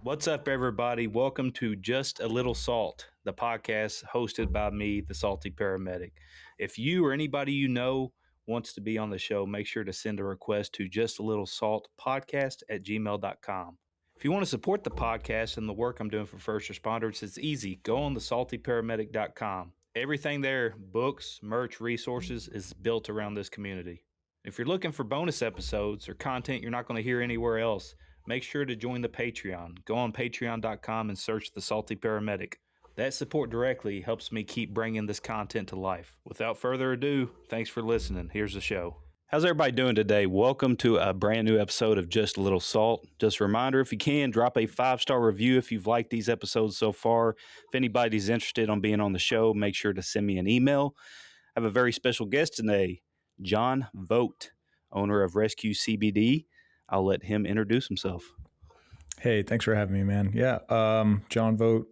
What's up, everybody? Welcome to Just a Little Salt, the podcast hosted by me, the Salty Paramedic. If you or anybody you know wants to be on the show, make sure to send a request to justalittle.saltpodcast@gmail.com. If you want to support the podcast and the work I'm doing for first responders, it's easy. Go on the saltyparamedic.com. Everything there, books, merch, resources, is built around this community. If you're looking for bonus episodes or content you're not going to hear anywhere else, make sure to join the Patreon. Go on patreon.com and search the Salty Paramedic. That support directly helps me keep bringing this content to life. Without further ado, thanks for listening. Here's the show. How's everybody doing today? Welcome to a brand new episode of Just a Little Salt. Just a reminder, if you can, drop a 5-star review if you've liked these episodes so far. If anybody's interested on being on the show, make sure to send me an email. I have a very special guest today, John Vought, owner of Rescue1CBD. I'll let him introduce himself. Hey, thanks for having me, man. Yeah, John Vought.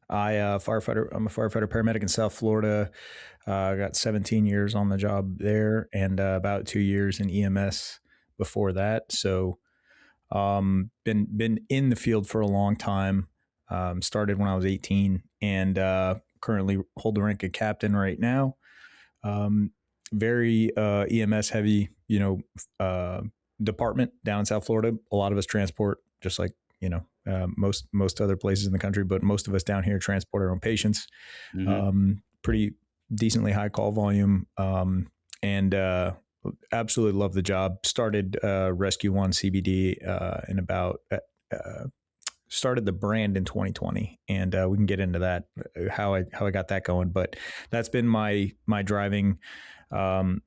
Firefighter. I'm a firefighter paramedic in South Florida. I got 17 years on the job there, and about 2 years in EMS before that. So, been in the field for a long time. Started when I was 18, and currently hold the rank of captain right now. Very EMS heavy, department down in South Florida. A lot of us transport, just like most other places in the country, but most of us down here transport our own patients. Pretty decently high call volume, and absolutely love the job. Started Rescue1CBD in about started the brand in 2020, and we can get into that, how I got that going. But that's been my driving,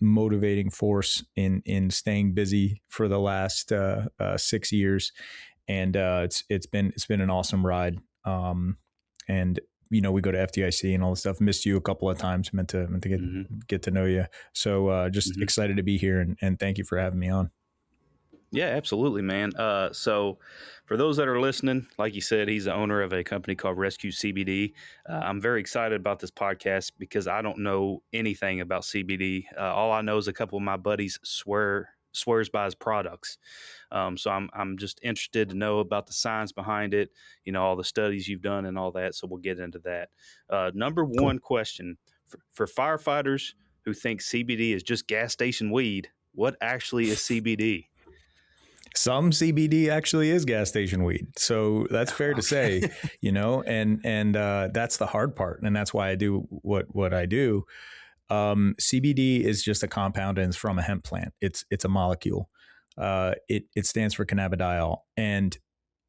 motivating force in staying busy for the last 6 years, and it's been an awesome ride. And we go to FDIC and all this stuff. Missed you a couple of times. Meant to get to know you. So just excited to be here, and thank you for having me on. Yeah, absolutely, man. So for those that are listening, like you said, he's the owner of a company called Rescue1CBD. I'm very excited about this podcast because I don't know anything about CBD. All I know is a couple of my buddies swears by his products. So I'm just interested to know about the science behind it, all the studies you've done and all that. So we'll get into that. Number one question for firefighters who think CBD is just gas station weed, what actually is CBD? Some CBD actually is gas station weed. So that's fair to say, and that's the hard part. And that's why I do what I do. CBD is just a compound, and it's from a hemp plant. It's a molecule. It stands for cannabidiol. And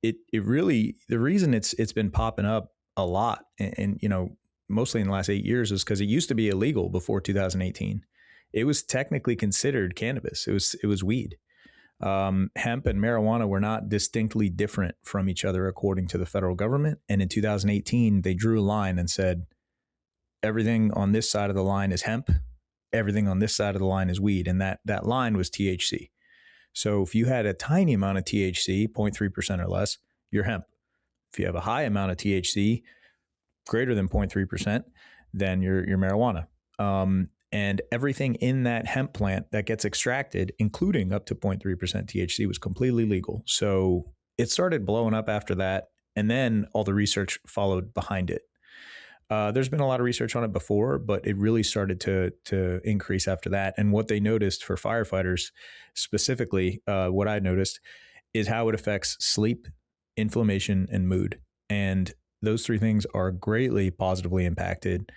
it really, the reason it's been popping up a lot and mostly in the last 8 years is because it used to be illegal before 2018. It was technically considered cannabis. It was weed. Hemp and marijuana were not distinctly different from each other according to the federal government. And in 2018, they drew a line and said, everything on this side of the line is hemp. Everything on this side of the line is weed. And that line was THC. So if you had a tiny amount of THC, 0.3% or less, you're hemp. If you have a high amount of THC, greater than 0.3%, then you're marijuana. And everything in that hemp plant that gets extracted, including up to 0.3% THC, was completely legal. So it started blowing up after that. And then all the research followed behind it. There's been a lot of research on it before, but it really started to increase after that. And what they noticed for firefighters specifically, what I noticed is how it affects sleep, inflammation, and mood. And those three things are greatly positively impacted.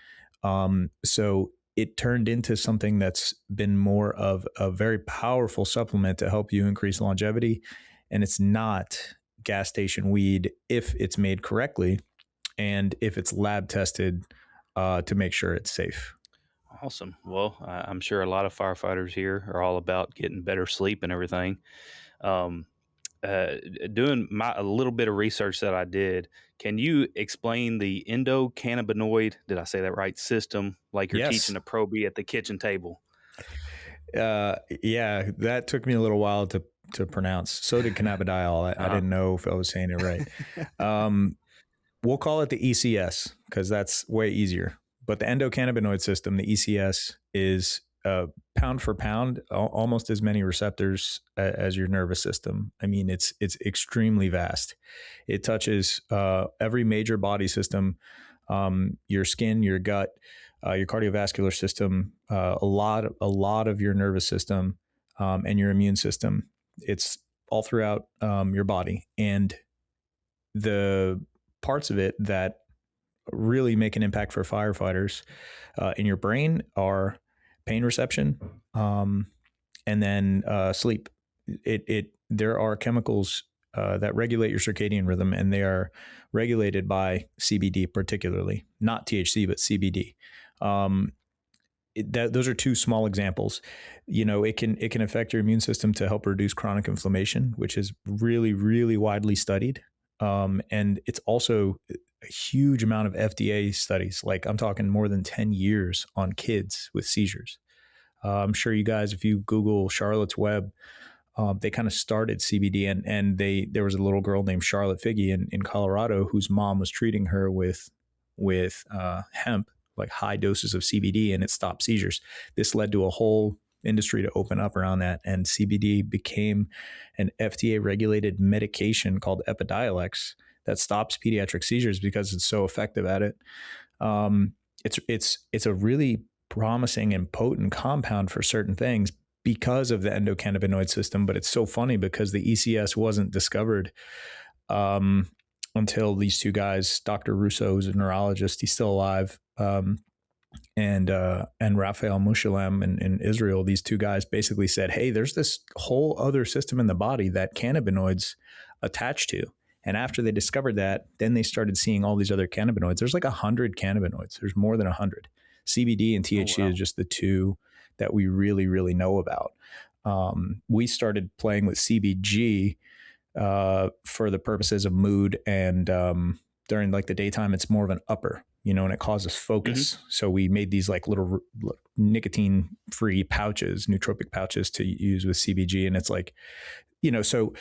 So it turned into something that's been more of a very powerful supplement to help you increase longevity. And it's not gas station weed if it's made correctly and if it's lab tested to make sure it's safe. Awesome. Well, I'm sure a lot of firefighters here are all about getting better sleep and everything. Doing a little bit of research that I did, can you explain the endocannabinoid, did I say that right, system, like you're teaching a probie at the kitchen table? Yeah, that took me a little while to pronounce. So did cannabidiol. I didn't know if I was saying it right. We'll call it the ECS because that's way easier. But the endocannabinoid system, the ECS, is pound for pound, almost as many receptors as your nervous system. I mean, it's extremely vast. It touches every major body system, your skin, your gut, your cardiovascular system, a lot of your nervous system, and your immune system. It's all throughout your body, and the parts of it that really make an impact for firefighters in your brain are pain reception, and then sleep. There are chemicals that regulate your circadian rhythm, and they are regulated by CBD, particularly not THC, but CBD. Those are two small examples. It can affect your immune system to help reduce chronic inflammation, which is really, really widely studied. And it's also a huge amount of FDA studies. Like, I'm talking more than 10 years on kids with seizures. I'm sure you guys, if you Google Charlotte's Web, they kind of started CBD, and there was a little girl named Charlotte Figge in Colorado whose mom was treating her with hemp, like high doses of CBD, and it stopped seizures. This led to a whole industry to open up around that, and CBD became an FDA regulated medication called Epidiolex that stops pediatric seizures because it's so effective at it. It's a really promising and potent compound for certain things because of the endocannabinoid system, but it's so funny because the ECS wasn't discovered until these two guys, Dr. Russo, who's a neurologist, he's still alive, and Raphael Moshalem in Israel. These two guys basically said, hey, there's this whole other system in the body that cannabinoids attach to. And after they discovered that, then they started seeing all these other cannabinoids. There's like 100 cannabinoids. There's more than 100. CBD and THC is just the two that we really, really know about. We started playing with CBG for the purposes of mood, and during like the daytime, it's more of an upper, and it causes focus. Mm-hmm. So we made these like little nicotine-free pouches, nootropic pouches to use with CBG, and it's like, so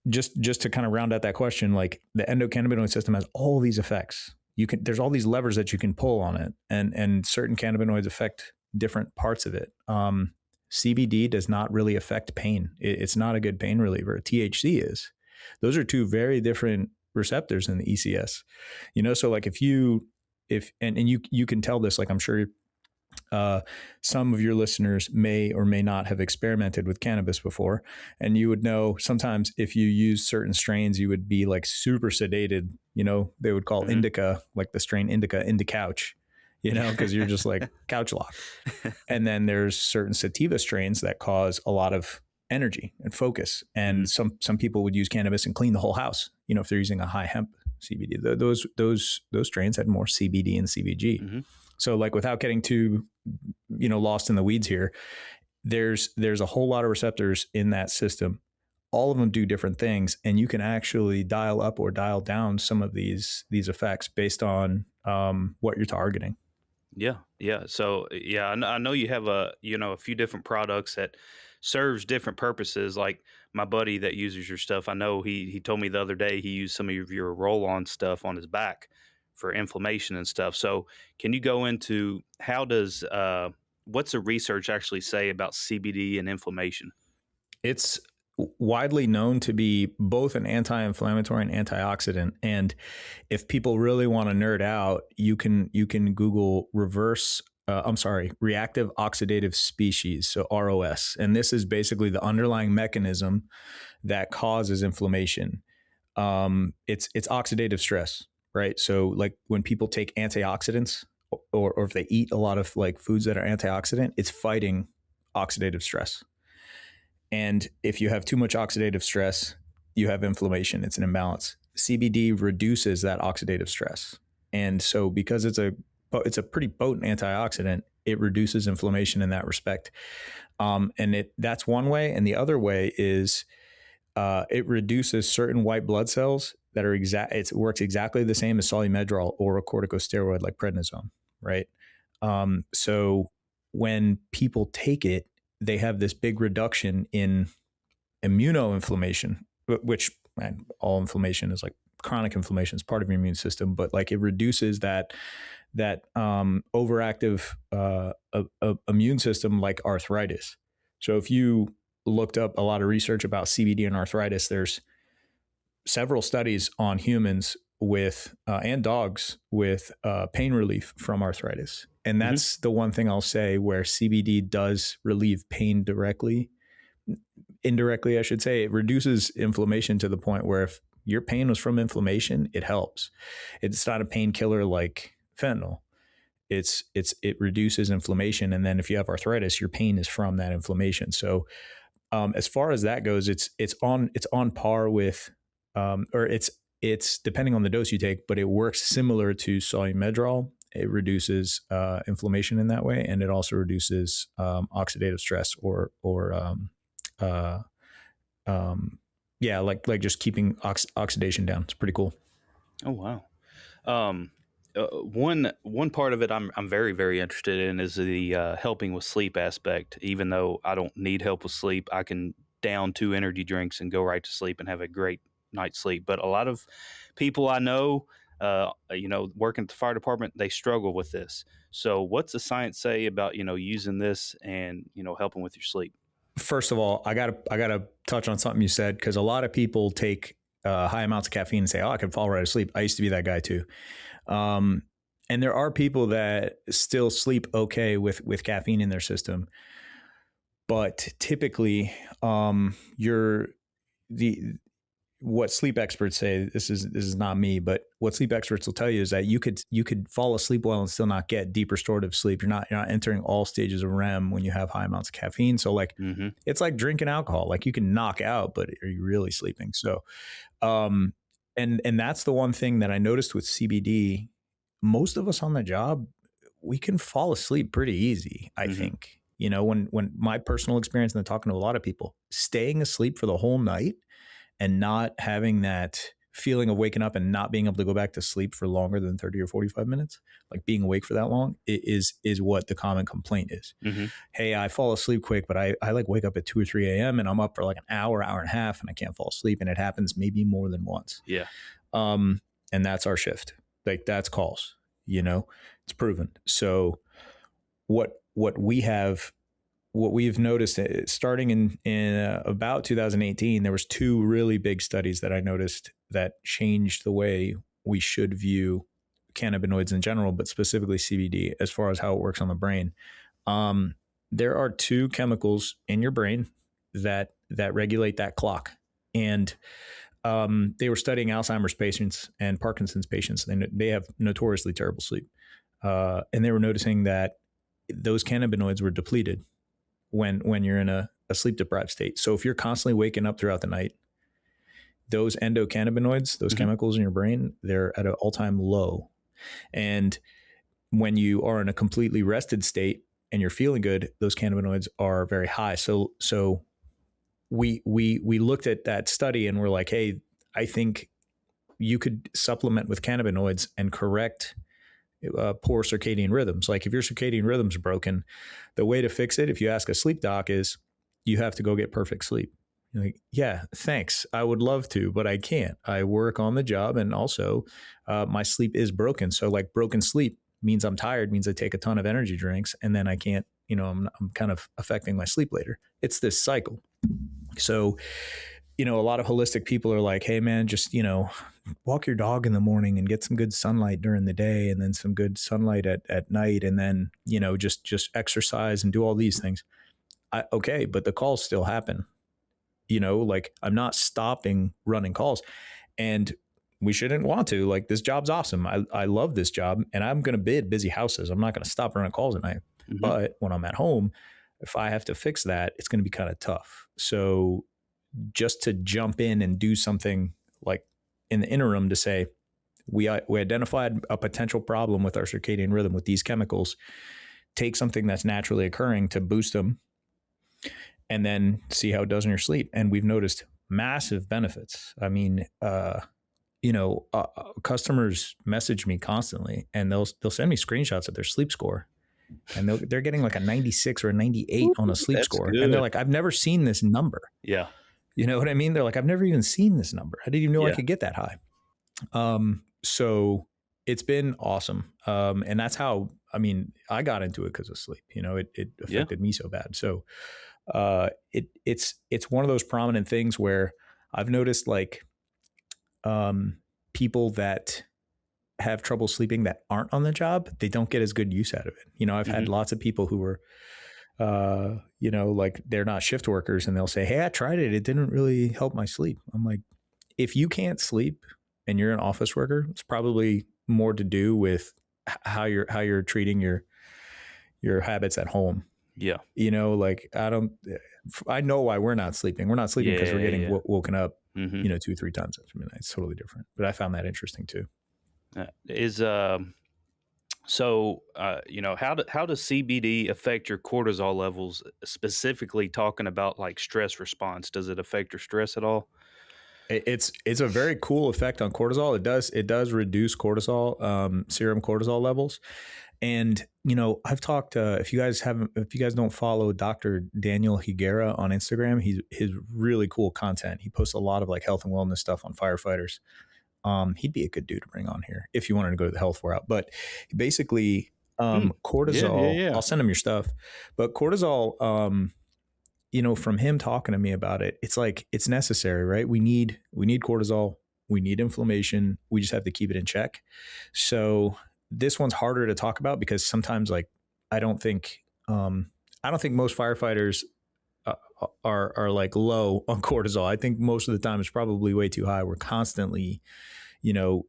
just to kind of round out that question, like the endocannabinoid system has all these effects. There's all these levers that you can pull on it, and certain cannabinoids affect different parts of it. CBD does not really affect pain. It's not a good pain reliever. THC is. Those are two very different receptors in the ECS. So like if you can tell this, like I'm sure some of your listeners may or may not have experimented with cannabis before, and you would know sometimes if you use certain strains, you would be like super sedated. They would call indica, like the strain indica couch, because you're just like couch locked. And then there's certain sativa strains that cause a lot of energy and focus. And some people would use cannabis and clean the whole house, if they're using a high hemp CBD. Those strains had more CBD and CBG. Mm-hmm. So like without getting too, lost in the weeds here, there's a whole lot of receptors in that system. All of them do different things, and you can actually dial up or dial down some of these effects based on what you're targeting. Yeah. So I know you have a few different products that serves different purposes. Like my buddy that uses your stuff, I know he told me the other day he used some of your roll-on stuff on his back for inflammation and stuff. So can you go into what's the research actually say about CBD and inflammation? It's widely known to be both an anti-inflammatory and antioxidant. And if people really want to nerd out, you can Google reactive oxidative species, so ROS. And this is basically the underlying mechanism that causes inflammation. It's oxidative stress, right? So like when people take antioxidants or if they eat a lot of like foods that are antioxidant, it's fighting oxidative stress. And if you have too much oxidative stress, you have inflammation. It's an imbalance. CBD reduces that oxidative stress. And so because it's a pretty potent antioxidant, it reduces inflammation in that respect. And that's one way. And the other way is it reduces certain white blood cells that are it works exactly the same as Solumedrol or a corticosteroid like prednisone, right? So when people take it, they have this big reduction in immunoinflammation, which all inflammation is like chronic inflammation is part of your immune system, but like it reduces that that overactive immune system like arthritis. So if you looked up a lot of research about CBD and arthritis, there's several studies on humans with and dogs with pain relief from arthritis. And that's the one thing I'll say where CBD does relieve pain directly. Indirectly, I should say, it reduces inflammation to the point where if your pain was from inflammation, it helps. It's not a painkiller like fentanyl. It reduces inflammation, and then if you have arthritis, your pain is from that inflammation. So as far as that goes, it's on par with, or it's depending on the dose you take, but it works similar to Solumedrol. It reduces inflammation in that way, and it also reduces oxidative stress or like just keeping oxidation down. It's pretty cool. Oh wow. One part of it I'm very, very interested in is the helping with sleep aspect. Even though I don't need help with sleep, I can down 2 energy drinks and go right to sleep and have a great night's sleep. But a lot of people I know, working at the fire department, they struggle with this. So what's the science say about, using this and, helping with your sleep? First of all, I gotta touch on something you said, because a lot of people take high amounts of caffeine and say, "Oh, I can fall right asleep." I used to be that guy too. And there are people that still sleep okay with caffeine in their system, but typically, what sleep experts say, this is not me, but what sleep experts will tell you is that you could fall asleep well and still not get deep restorative sleep. You're not entering all stages of REM when you have high amounts of caffeine. So like it's like drinking alcohol. Like you can knock out, but are you really sleeping? So and that's the one thing that I noticed with CBD. Most of us on the job, we can fall asleep pretty easy, I think. When my personal experience, and talking to a lot of people, staying asleep for the whole night and not having that feeling of waking up and not being able to go back to sleep for longer than 30 or 45 minutes, like being awake for that long, is what the common complaint is. Hey, I fall asleep quick, but I like wake up at 2 or 3 a.m. and I'm up for like an hour and a half and I can't fall asleep. And it happens maybe more than once. Yeah. And that's our shift. Like that's calls, it's proven. So what we've noticed starting in about 2018, there was 2 really big studies that I noticed that changed the way we should view cannabinoids in general, but specifically CBD as far as how it works on the brain. There are 2 chemicals in your brain that regulate that clock. And they were studying Alzheimer's patients and Parkinson's patients, and they have notoriously terrible sleep. And they were noticing that those cannabinoids were depleted when you're in a sleep deprived state. So if you're constantly waking up throughout the night, those endocannabinoids, those chemicals in your brain, they're at an all-time low. And when you are in a completely rested state and you're feeling good, those cannabinoids are very high. So we looked at that study and we're like, hey, I think you could supplement with cannabinoids and correct poor circadian rhythms. Like if your circadian rhythm's broken, the way to fix it, if you ask a sleep doc, is you have to go get perfect sleep. You're like, yeah, thanks. I would love to, but I can't. I work on the job, and also my sleep is broken. So like broken sleep means I'm tired, means I take a ton of energy drinks, and then I can't, I'm kind of affecting my sleep later. It's this cycle. So, a lot of holistic people are like, hey man, just, walk your dog in the morning and get some good sunlight during the day, and then some good sunlight at night. And then, just exercise and do all these things. Okay. But the calls still happen, like I'm not stopping running calls, and we shouldn't want to. Like this job's awesome. I love this job, and I'm going to bid busy houses. I'm not going to stop running calls at night. But when I'm at home, if I have to fix that, it's going to be kind of tough. So just to jump in and do something like in the interim to say, we identified a potential problem with our circadian rhythm with these chemicals, take something that's naturally occurring to boost them, and then see how it does in your sleep. And we've noticed massive benefits. I mean, customers message me constantly, and they'll send me screenshots of their sleep score, and they're getting like a 96 or a 98 on a sleep score. Good. And they're like, I've never seen this number. Yeah. You know what I mean? They're like, I've never even seen this number. I didn't even know I could get that high. So it's been awesome. And that's how, I mean, I got into it because of sleep. You know, it affected me so bad. So it's one of those prominent things where I've noticed like people that have trouble sleeping that aren't on the job, they don't get as good use out of it. You know, I've had lots of people who were, you know, like they're not shift workers and they'll say, hey, I tried it. It didn't really help my sleep. I'm like, if you can't sleep and you're an office worker, it's probably more to do with how you're treating your habits at home. Yeah. You know, like I know why we're not sleeping. We're not sleeping because we're getting woken up, you know, 2-3 times after midnight. It's totally different. But I found that interesting too. You know, how does CBD affect your cortisol levels? Specifically, talking about like stress response, does it affect your stress at all? It's a very cool effect on cortisol. It does reduce cortisol, serum cortisol levels. And you know, I've talked. If you guys don't follow Dr. Daniel Higuera on Instagram, he's really cool content. He posts a lot of like health and wellness stuff on firefighters. He'd be a good dude to bring on here if you wanted to go to the health route. But basically, cortisol. Yeah. I'll send him your stuff. But cortisol, you know, from him talking to me about it, it's like it's necessary, right? We need cortisol. We need inflammation. We just have to keep it in check. So this one's harder to talk about because sometimes, like, I don't think most firefighters are like low on cortisol. I think most of the time it's probably way too high. We're constantly, you know,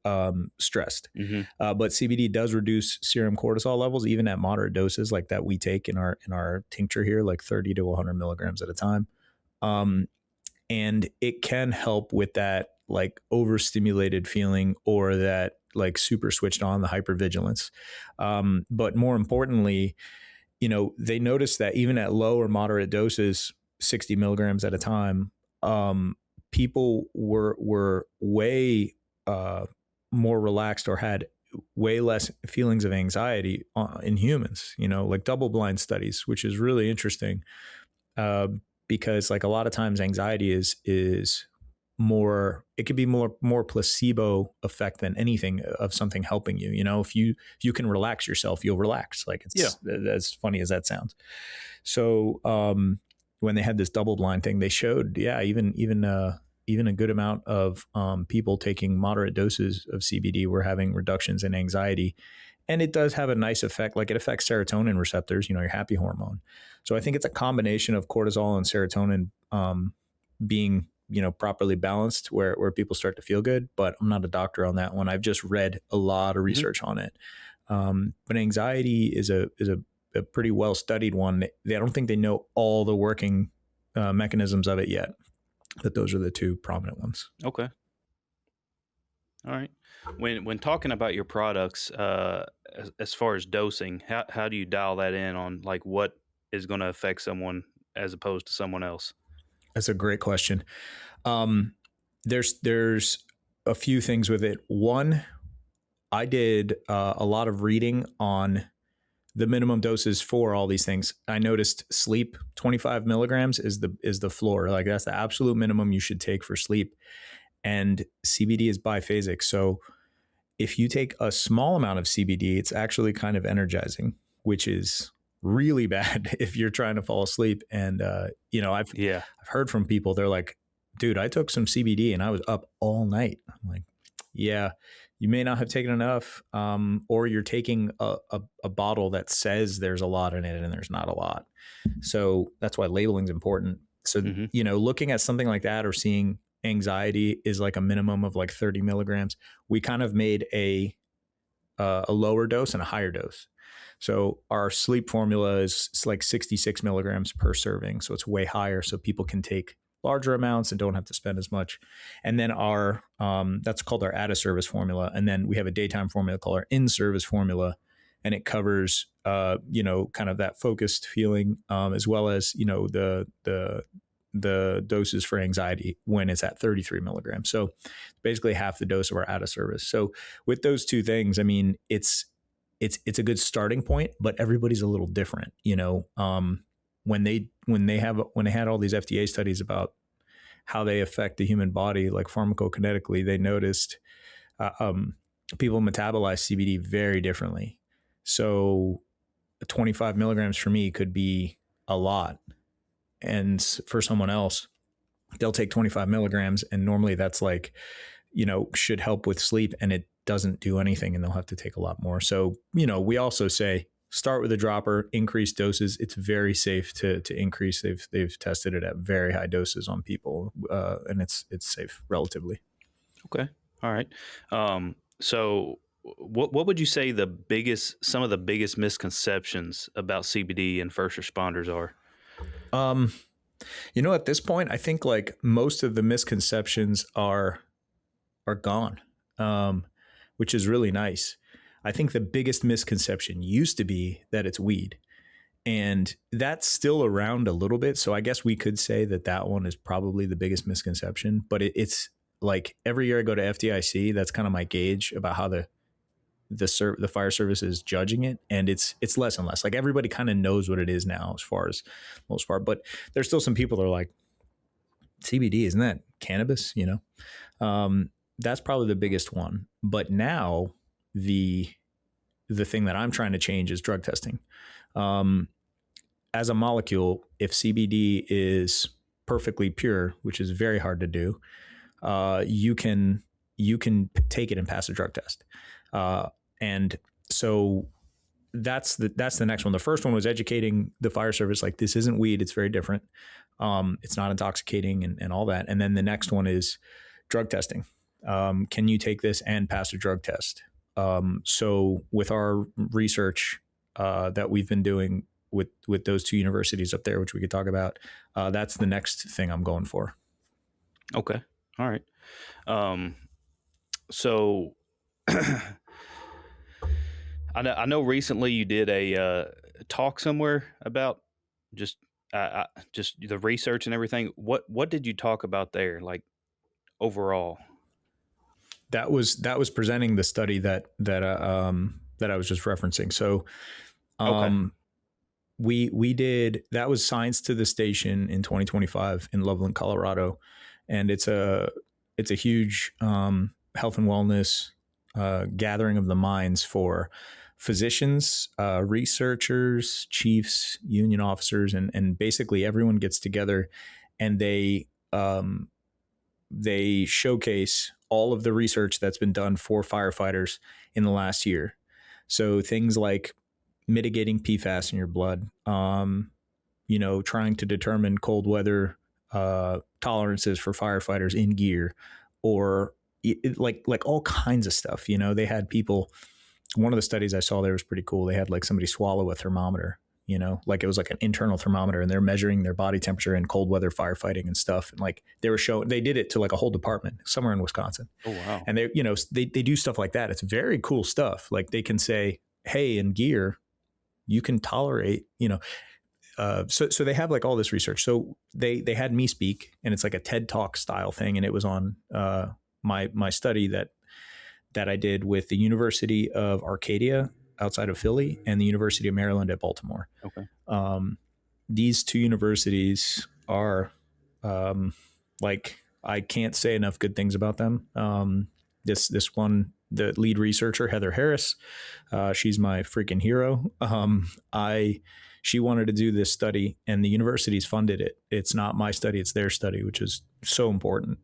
stressed. But CBD does reduce serum cortisol levels, even at moderate doses like that we take in our tincture here, like 30 to 100 milligrams at a time. And it can help with that like overstimulated feeling or that like super switched on, the hypervigilance. But more importantly, you know, they noticed that even at low or moderate doses, 60 milligrams at a time, people were way more relaxed or had way less feelings of anxiety in humans, you know, like double blind studies, which is really interesting because like a lot of times anxiety is more, it could be more placebo effect than anything of something helping you. You know, if you can relax yourself, you'll relax. Like it's as funny as that sounds. So when they had this double blind thing, they showed, even a good amount of people taking moderate doses of CBD were having reductions in anxiety. And it does have a nice effect. Like it affects serotonin receptors, you know, your happy hormone. So I think it's a combination of cortisol and serotonin being, you know, properly balanced where people start to feel good. But I'm not a doctor on that one. I've just read a lot of research on it. But anxiety is a pretty well studied one. I don't think they know all the working mechanisms of it yet, but those are the two prominent ones. Okay. All right. When talking about your products, as far as dosing, how do you dial that in on like what is going to affect someone as opposed to someone else? That's a great question. There's a few things with it. One, I did a lot of reading on the minimum doses for all these things. I noticed sleep, 25 milligrams is the floor. Like that's the absolute minimum you should take for sleep. And CBD is biphasic. So if you take a small amount of CBD, it's actually kind of energizing, which is really bad if you're trying to fall asleep. And, you know, I've heard from people, they're like, dude, I took some CBD and I was up all night. I'm like, yeah, you may not have taken enough, or you're taking a bottle that says there's a lot in it and there's not a lot. So that's why labeling is important. So, you know, looking at something like that or seeing anxiety is like a minimum of like 30 milligrams. We kind of made a lower dose and a higher dose. So our sleep formula is like 66 milligrams per serving. So it's way higher. So people can take larger amounts and don't have to spend as much. And then our, that's called our at a service formula. And then we have a daytime formula called our in service formula. And it covers, you know, kind of that focused feeling, as well as, you know, the doses for anxiety when it's at 33 milligrams. So basically half the dose of our out of service. So with those two things, I mean, it's a good starting point, but everybody's a little different, you know. When they had all these FDA studies about how they affect the human body, like pharmacokinetically, they noticed people metabolize CBD very differently. So 25 milligrams for me could be a lot. And for someone else, they'll take 25 milligrams. And normally that's like, should help with sleep, and it doesn't do anything, and they'll have to take a lot more. So, we also say start with a dropper, increase doses. It's very safe to increase. They've tested it at very high doses on people, and it's safe relatively. Okay. All right. So what would you say some of the biggest misconceptions about CBD and first responders are? At this point, I think like most of the misconceptions are gone, which is really nice. I think the biggest misconception used to be that it's weed, and that's still around a little bit. So I guess we could say that one is probably the biggest misconception, but it's like every year I go to FDIC, that's kind of my gauge about how the fire service is judging it, and it's less and less. Like everybody kind of knows what it is now, as far as most part. But there's still some people that are like, CBD, isn't that cannabis? That's probably the biggest one. But now the thing that I'm trying to change is drug testing. As a molecule, if CBD is perfectly pure, which is very hard to do, you can take it and pass a drug test. And so that's the next one. The first one was educating the fire service, like, this isn't weed, it's very different. It's not intoxicating and all that. And then the next one is drug testing. Can you take this and pass a drug test? So with our research that we've been doing with those two universities up there, which we could talk about, that's the next thing I'm going for. Okay. All right. So I know recently you did a talk somewhere about just the research and everything. What did you talk about there, like overall? That was presenting the study that I was just referencing. So, Okay. we did, that was Science to the Station in 2025 in Loveland, Colorado, and it's a huge health and wellness gathering of the minds for physicians, researchers, chiefs, union officers, and basically everyone gets together, and they showcase all of the research that's been done for firefighters in the last year. So things like mitigating PFAS in your blood, trying to determine cold weather tolerances for firefighters in gear, or like all kinds of stuff. They had people, one of the studies I saw there was pretty cool. They had like somebody swallow a thermometer, like it was like an internal thermometer, and they're measuring their body temperature in cold weather firefighting and stuff. And like they did it to like a whole department somewhere in Wisconsin. Oh, wow. And they do stuff like that. It's very cool stuff. Like they can say, hey, in gear, you can tolerate, so they have like all this research. So they had me speak, and it's like a TED Talk style thing. And it was on my study that I did with the University of Arcadia outside of Philly and the University of Maryland at Baltimore. Okay. These two universities are like, I can't say enough good things about them. This one, the lead researcher, Heather Harris, she's my freaking hero. She wanted to do this study, and the universities funded it. It's not my study, it's their study, which is so important.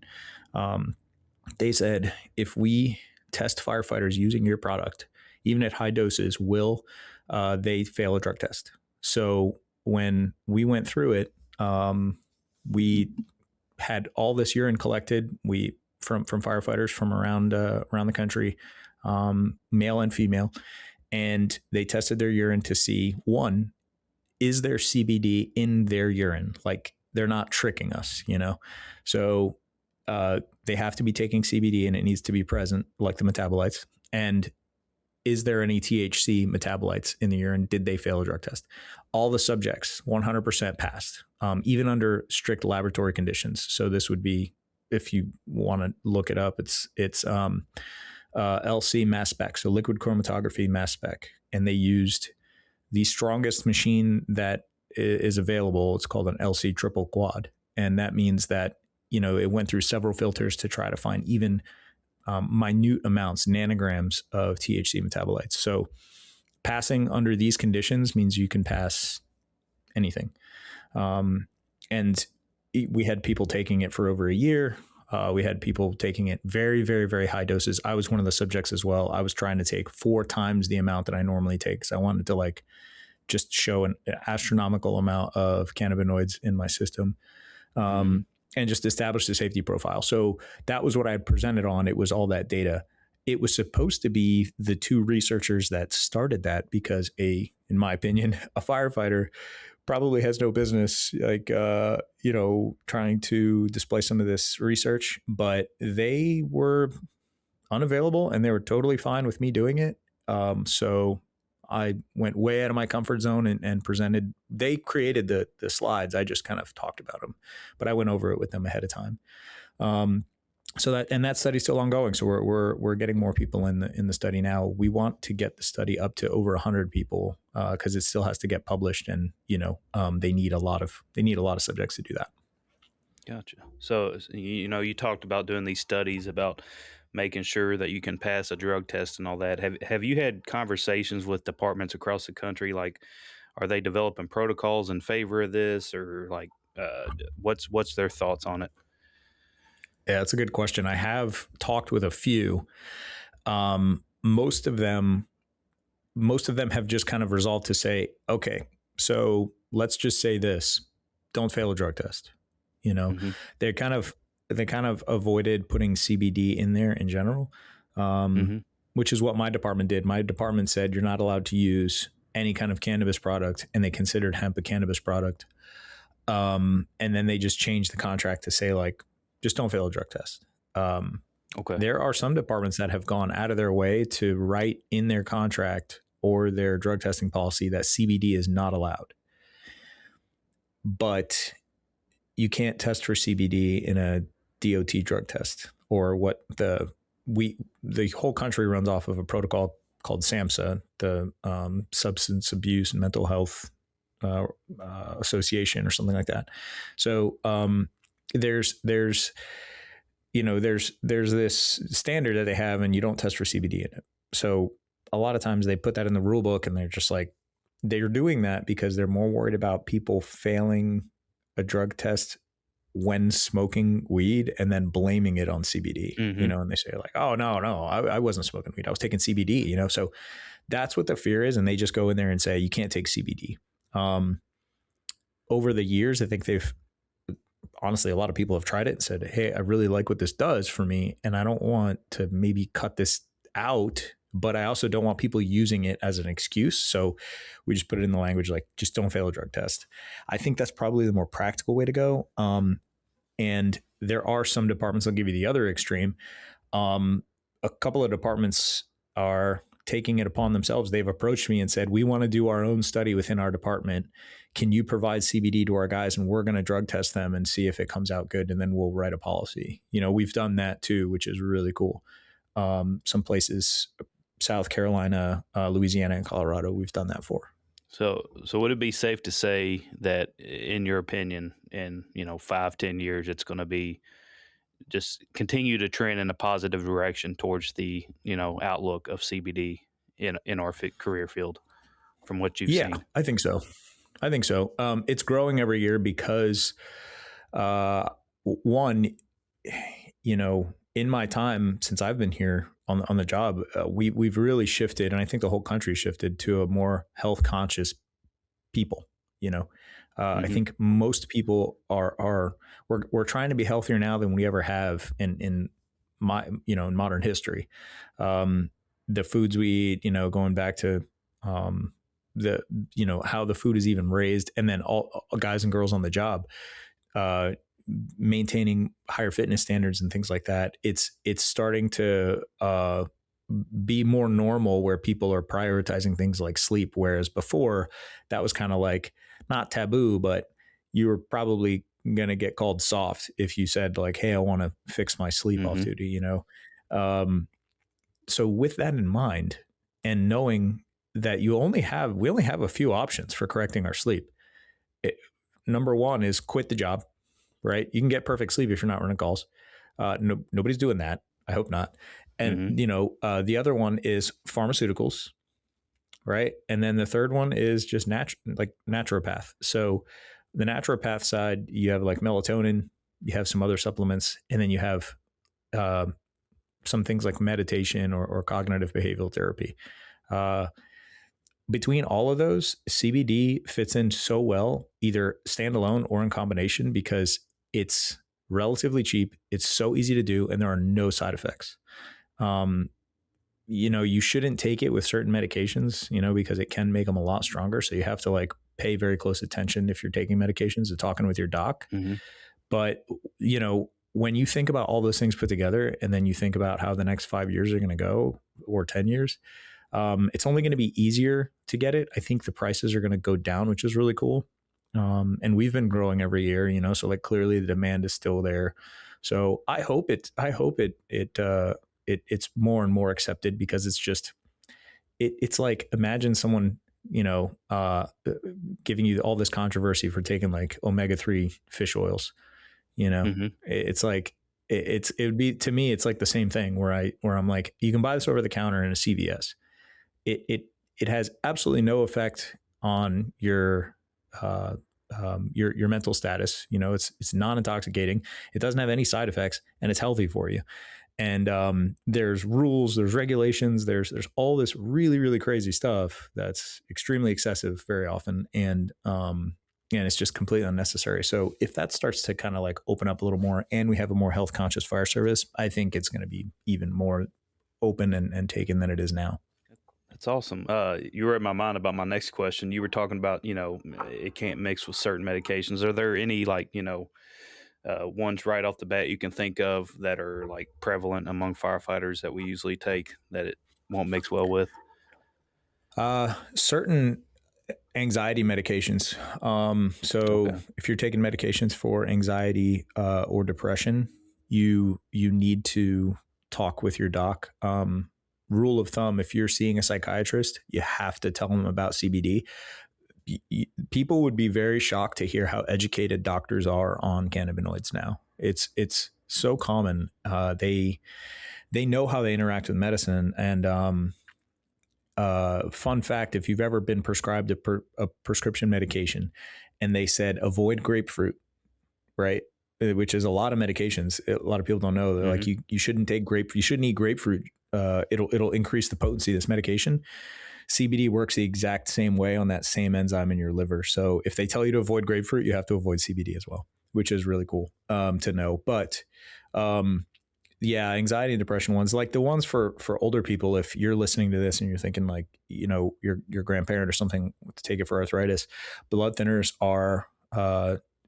They said, if we test firefighters using your product, even at high doses, will they fail a drug test? So when we went through it, we had all this urine collected. From firefighters from around the country, male and female, and they tested their urine to see, one, is there CBD in their urine? Like, they're not tricking us, So they have to be taking CBD, and it needs to be present, like the metabolites. And is there any THC metabolites in the urine? Did they fail a drug test? All the subjects 100% passed, even under strict laboratory conditions. So this would be, if you want to look it up, it's LC mass spec, so liquid chromatography mass spec, and they used the strongest machine that is available. It's called an LC triple quad, and that means that it went through several filters to try to find even minute amounts, nanograms of THC metabolites. So passing under these conditions means you can pass anything. And we had people taking it for over a year. We had people taking it very, very, very high doses. I was one of the subjects as well. I was trying to take 4 times the amount that I normally take because I wanted to like just show an astronomical amount of cannabinoids in my system, and just establish the safety profile. So that was what I had presented on. It was all that data. It was supposed to be the 2 researchers that started that because in my opinion, a firefighter probably has no business like, trying to display some of this research, but they were unavailable and they were totally fine with me doing it. So I went way out of my comfort zone and presented. They created the slides. I just kind of talked about them, but I went over it with them ahead of time. So that study's still ongoing. So we're getting more people in the study now. We want to get the study up to over 100 people because it still has to get published, and they need a lot of subjects to do that. Gotcha. So you talked about doing these studies about making sure that you can pass a drug test and all that. Have you had conversations with departments across the country? Like, are they developing protocols in favor of this, or like, what's their thoughts on it? Yeah, that's a good question. I have talked with a few. Most of them have just kind of resolved to say, okay, so let's just say this: don't fail a drug test. They kind of avoided putting CBD in there in general, which is what my department did. My department said you're not allowed to use any kind of cannabis product, and they considered hemp a cannabis product. And then they just changed the contract to say like, just don't fail a drug test. Okay. There are some departments that have gone out of their way to write in their contract or their drug testing policy that CBD is not allowed. But you can't test for CBD in a DOT drug test, or what the whole country runs off of a protocol called SAMHSA, the Substance Abuse and Mental Health Association or something like that. So there's this standard that they have, and you don't test for CBD in it. So a lot of times they put that in the rule book, and they're just like, they're doing that because they're more worried about people failing a drug test when smoking weed and then blaming it on CBD, and they say like, oh, no, I wasn't smoking weed. I was taking CBD, so that's what the fear is. And they just go in there and say, you can't take CBD. Over the years, I think honestly, a lot of people have tried it and said, hey, I really like what this does for me, and I don't want to maybe cut this out, but I also don't want people using it as an excuse. So we just put it in the language like, just don't fail a drug test. I think that's probably the more practical way to go. And there are some departments, I'll give you the other extreme. A couple of departments are taking it upon themselves. They've approached me and said, we want to do our own study within our department. Can you provide CBD to our guys, and we're going to drug test them and see if it comes out good, and then we'll write a policy. We've done that too, which is really cool. Some places, South Carolina, Louisiana, and Colorado, we've done that for. So would it be safe to say that, in your opinion, in 5-10 years, it's going to be just continue to trend in a positive direction towards the outlook of CBD in our career field, from what you've seen? Yeah, I think so. It's growing every year because, one, in my time since I've been here on the job, we've really shifted, and I think the whole country shifted to a more health conscious people. I think most people we're trying to be healthier now than we ever have in modern history. The foods we eat, going back to how the food is even raised, and then all guys and girls on the job, maintaining higher fitness standards and things like that. It's starting to be more normal, where people are prioritizing things like sleep. Whereas before, that was kind of like not taboo, but you were probably going to get called soft if you said like, hey, I want to fix my sleep off duty, So with that in mind, and knowing that we only have a few options for correcting our sleep. Number one is quit the job, right? You can get perfect sleep if you're not running calls. Nobody's doing that. I hope not. And, Mm-hmm. the other one is pharmaceuticals, right? And then the third one is just naturopath. So the naturopath side, you have like melatonin, you have some other supplements, and then you have uh, some things like meditation or cognitive behavioral therapy. Uh, Between all of those, CBD fits in so well, either standalone or in combination, because it's relatively cheap, it's so easy to do, and there are no side effects. Um, you shouldn't take it with certain medications, because it can make them a lot stronger. So you have to like pay very close attention if you're taking medications to talking with your doc. Mm-hmm. But, when you think about all those things put together, and then you think about how the next 5 years are going to go, or 10 years, it's only going to be easier to get it. I think the prices are going to go down, which is really cool. And we've been growing every year, so like clearly the demand is still there. So I hope it's more and more accepted, because it's just, it's like, imagine someone, giving you all this controversy for taking like omega-3 fish oils, Mm-hmm. it's like, it would be, to me, it's like the same thing where I'm like, you can buy this over the counter in a CVS. It has absolutely no effect on your mental status. It's non-intoxicating. It doesn't have any side effects, and it's healthy for you. And there's rules, there's regulations, there's all this really, really crazy stuff that's extremely excessive very often, and it's just completely unnecessary. So if that starts to kind of like open up a little more, and we have a more health conscious fire service, I think it's going to be even more open and taken than it is now. That's awesome. You read my mind about my next question. You were talking about, it can't mix with certain medications. Are there any like, ones right off the bat you can think of that are like prevalent among firefighters that we usually take that it won't mix well with? Certain anxiety medications. So Okay. if you're taking medications for anxiety or depression, you need to talk with your doc. Rule of thumb: if you're seeing a psychiatrist, you have to tell them about CBD. People would be very shocked to hear how educated doctors are on cannabinoids now. It's so common. They know how they interact with medicine. And fun fact: if you've ever been prescribed a prescription medication, and they said avoid grapefruit, right? Which is a lot of medications. A lot of people don't know. They're like, you shouldn't take you shouldn't eat grapefruit. It'll increase the potency of this medication. CBD works the exact same way on that same enzyme in your liver. So if they tell you to avoid grapefruit, you have to avoid CBD as well, which is really cool to know. But anxiety and depression ones, like the ones for older people, if you're listening to this and you're thinking like, your grandparent or something to take it for arthritis, blood thinners are,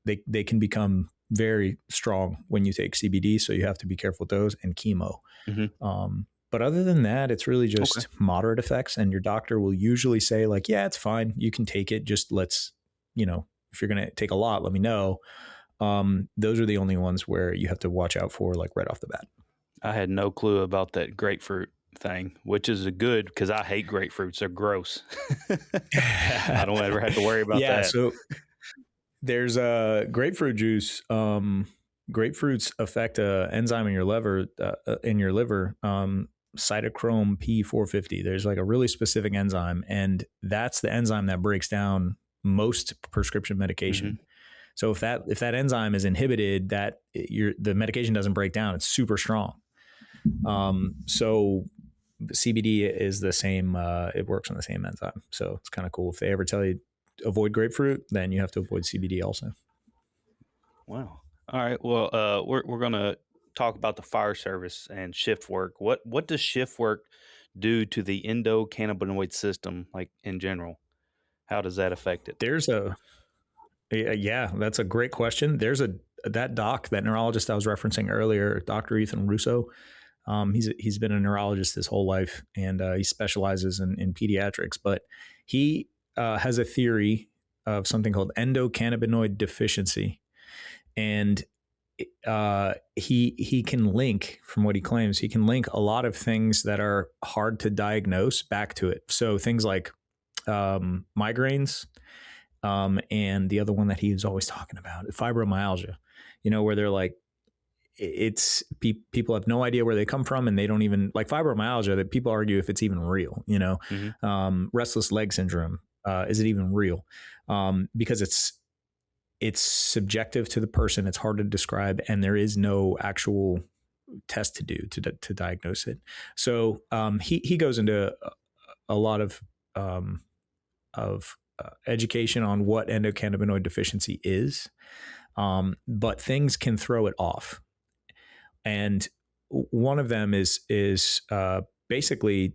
they can become very strong when you take CBD. So you have to be careful with those, and chemo. Mm-hmm. But other than that, it's really just moderate effects. And your doctor will usually say like, yeah, it's fine, you can take it. Just if you're going to take a lot, let me know. Those are the only ones where you have to watch out for, like right off the bat. I had no clue about that grapefruit thing, which is a good, because I hate grapefruits. They're gross. I don't ever have to worry about that. So there's a grapefruit juice. Grapefruits affect an enzyme in your liver, cytochrome P450. There's like a really specific enzyme, and that's the enzyme that breaks down most prescription medication. Mm-hmm. So if that enzyme is inhibited, the medication doesn't break down. It's super strong. So CBD is the same. It works on the same enzyme. So it's kind of cool. If they ever tell you avoid grapefruit, then you have to avoid CBD also. Wow. All right. Well, we're gonna talk about the fire service and shift work. What does shift work do to the endocannabinoid system, like in general? How does that affect it? That's a great question. There's that neurologist I was referencing earlier, Dr. Ethan Russo. He's been a neurologist his whole life, and he specializes in pediatrics. But he has a theory of something called endocannabinoid deficiency, and he can link, from what he claims, he can link a lot of things that are hard to diagnose back to it. So things like migraines, and the other one that he was always talking about, fibromyalgia. Where they're like, people have no idea where they come from, and they don't even like fibromyalgia. That people argue if it's even real. Restless leg syndrome, is it even real? Because it's subjective to the person. It's hard to describe, and there is no actual test to do to diagnose it. So he goes into a lot of education on what endocannabinoid deficiency is, but things can throw it off. And one of them is basically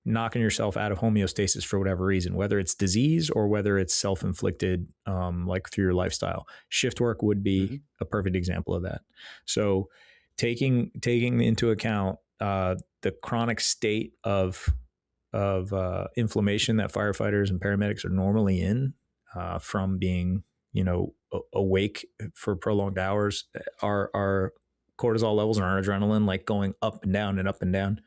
knocking yourself out of homeostasis for whatever reason, whether it's disease or whether it's self-inflicted, like through your lifestyle. Shift work would be a perfect example of that. So taking into account the chronic state of inflammation that firefighters and paramedics are normally in, from being awake for prolonged hours, our cortisol levels and our adrenaline like going up and down and up and down.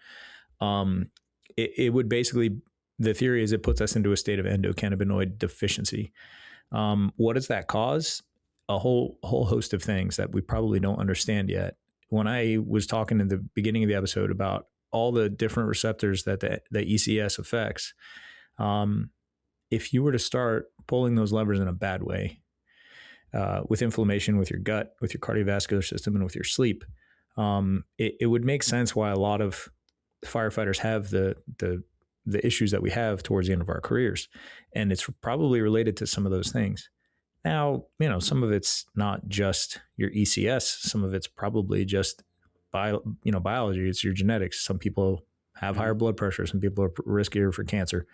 It would basically, the theory is it puts us into a state of endocannabinoid deficiency. What does that cause? A whole host of things that we probably don't understand yet. When I was talking in the beginning of the episode about all the different receptors that the ECS affects, if you were to start pulling those levers in a bad way, with inflammation, with your gut, with your cardiovascular system, and with your sleep, it would make sense why a lot of firefighters have the issues that we have towards the end of our careers. And it's probably related to some of those things. Now, some of it's not just your ECS. Some of it's probably just biology. It's your genetics. Some people have higher blood pressure. Some people are riskier for cancer.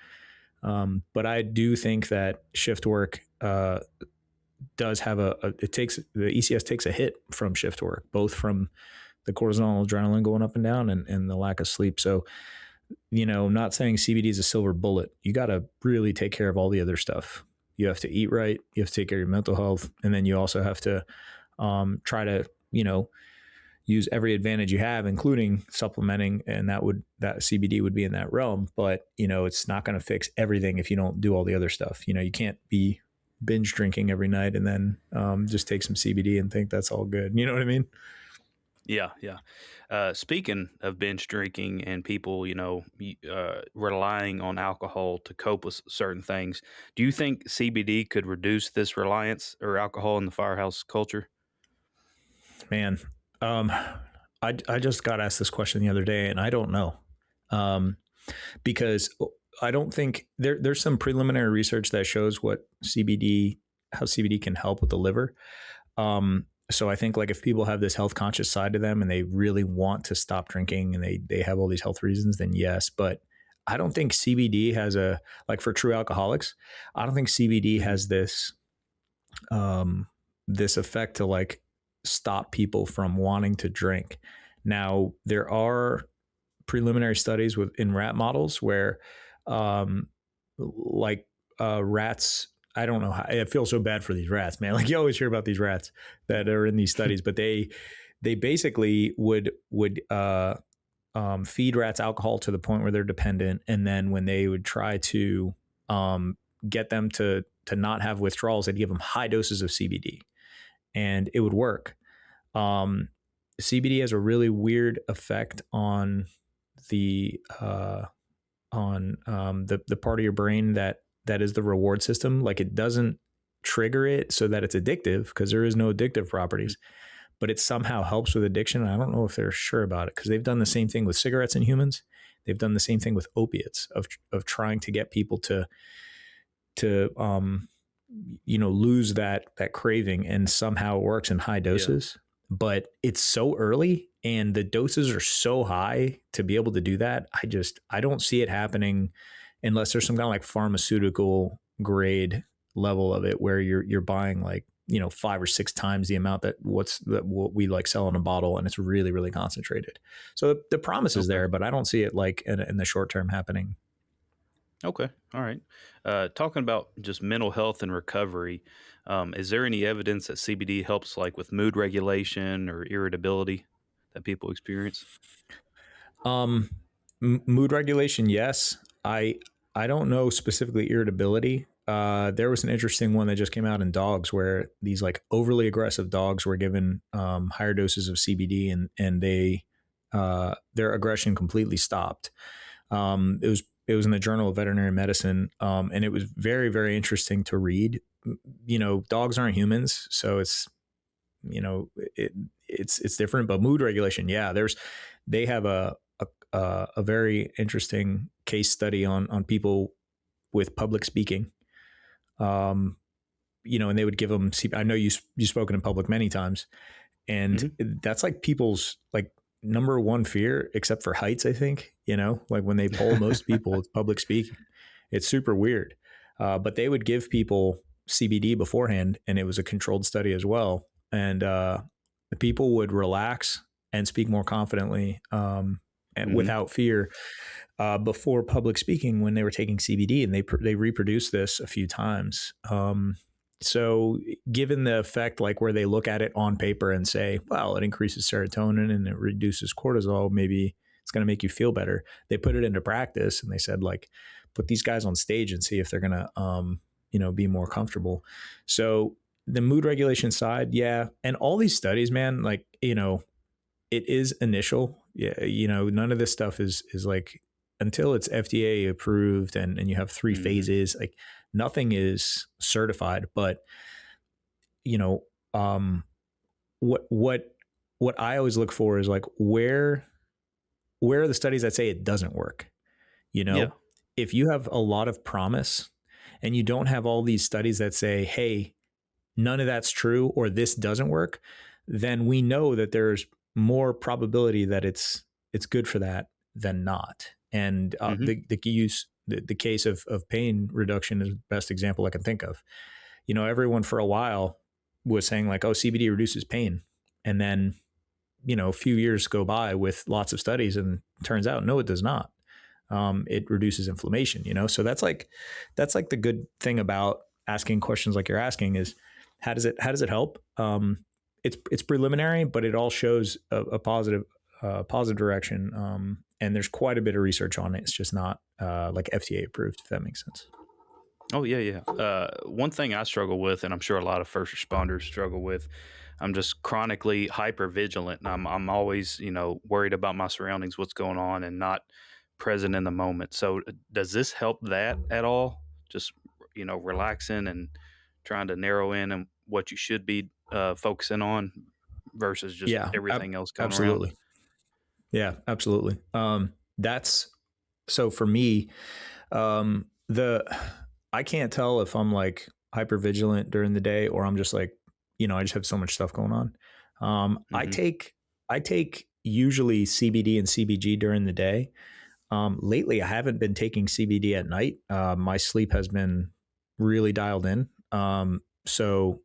But I do think that shift work does have the ECS takes a hit from shift work, both from the cortisol, adrenaline going up and down, and the lack of sleep. So, not saying CBD is a silver bullet. You got to really take care of all the other stuff. You have to eat right. You have to take care of your mental health. And then you also have to try to, use every advantage you have, including supplementing. And that CBD would be in that realm. But, it's not going to fix everything if you don't do all the other stuff. You can't be binge drinking every night and then just take some CBD and think that's all good. You know what I mean? Yeah. Speaking of binge drinking and people, relying on alcohol to cope with certain things, do you think CBD could reduce this reliance or alcohol in the firehouse culture? Man, I just got asked this question the other day, and I don't know, because I don't think there's some preliminary research that shows how CBD can help with the liver. So I think like if people have this health conscious side to them and they really want to stop drinking and they have all these health reasons, then yes. But I don't think CBD has for true alcoholics, I don't think CBD has this effect to like stop people from wanting to drink. Now there are preliminary studies in rat models where rats, I don't know how, I feel so bad for these rats, man. Like you always hear about these rats that are in these studies, but they basically would feed rats alcohol to the point where they're dependent. And then when they would try to get them to not have withdrawals, they'd give them high doses of CBD and it would work. CBD has a really weird effect on the part of your brain that is the reward system. Like it doesn't trigger it so that it's addictive, because there is no addictive properties, but it somehow helps with addiction. And I don't know if they're sure about it, because they've done the same thing with cigarettes in humans. They've done the same thing with opiates of trying to get people to lose that craving, and somehow it works in high doses. Yeah. But it's so early and the doses are so high to be able to do that. I don't see it happening unless there's some kind of like pharmaceutical grade level of it where you're buying like, 5 or 6 times the amount that what we like sell in a bottle, and it's really, really concentrated. So the promise is there, but I don't see it like in the short term happening. Okay. All right. Talking about just mental health and recovery, is there any evidence that CBD helps like with mood regulation or irritability that people experience? Mood regulation, yes. I don't know specifically irritability. there was an interesting one that just came out in dogs where these like overly aggressive dogs were given higher doses of CBD, and they their aggression completely stopped. It was in the Journal of Veterinary Medicine, and it was very, very interesting to read. You know, dogs aren't humans, so it's, you know, it's different. But mood regulation, yeah, they have a very interesting case study on people with public speaking. Um, you know, and they would give them. I know you've spoken in public many times, and that's like people's like number one fear, except for heights, I think. You know, like when they poll most people, it's public speaking. It's super weird. But they would give people CBD beforehand, and it was a controlled study as well. And the people would relax and speak more confidently and without fear before public speaking when they were taking CBD, and they reproduced this a few times. So given the effect, like where they look at it on paper and say, well, it increases serotonin and it reduces cortisol, maybe it's going to make you feel better. They put it into practice, and they said, like, put these guys on stage and see if they're going to, you know, be more comfortable. So the mood regulation side, yeah. And all these studies, man, like, you know, it is initial. Yeah. You know, none of this stuff is like, until it's FDA approved and you have 3 phases, like nothing is certified. But, you know, what I always look for is like, where are the studies that say it doesn't work? You know, if you have a lot of promise and you don't have all these studies that say, hey, none of that's true, or this doesn't work, then we know that there's more probability that it's good for that than not. And the case of pain reduction is the best example I can think of. You know, everyone for a while was saying like, oh, CBD reduces pain. And then, you know, a few years go by with lots of studies, and it turns out, no, it does not. It reduces inflammation, you know? So that's like the good thing about asking questions like you're asking is, how does it help? It's preliminary, but it all shows a positive direction. And there's quite a bit of research on it. It's just not like FDA approved, if that makes sense. Oh, yeah. One thing I struggle with, and I'm sure a lot of first responders struggle with, I'm just chronically hyper vigilant. And I'm always, you know, worried about my surroundings, what's going on, and not present in the moment. So does this help that at all? Just, you know, relaxing and trying to narrow in on what you should be focusing on versus just everything else going absolutely. around? Yeah, absolutely. That's so for me, I can't tell if I'm like hyper vigilant during the day, or I'm just like, you know, I just have so much stuff going on. I take usually CBD and CBG during the day. Lately, I haven't been taking CBD at night. My sleep has been really dialed in. So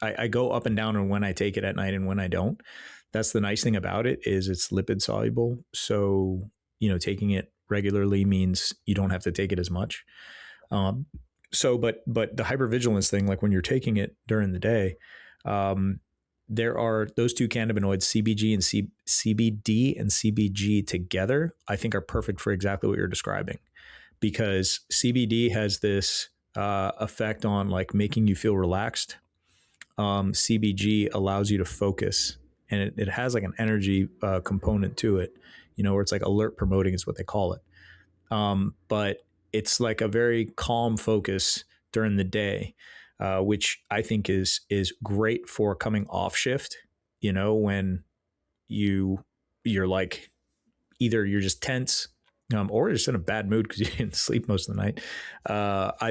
I go up and down on when I take it at night and when I don't. That's the nice thing about it, is it's lipid soluble. So, you know, taking it regularly means you don't have to take it as much. But the hypervigilance thing, like when you're taking it during the day, there are those two cannabinoids, CBD and CBG together, I think are perfect for exactly what you're describing, because CBD has this effect on like making you feel relaxed. CBG allows you to focus, and it has like an energy component to it, you know, where it's like alert promoting is what they call it. But it's like a very calm focus during the day, which I think is great for coming off shift, you know, when you're like, either you're just tense, or you're just in a bad mood because you didn't sleep most of the night.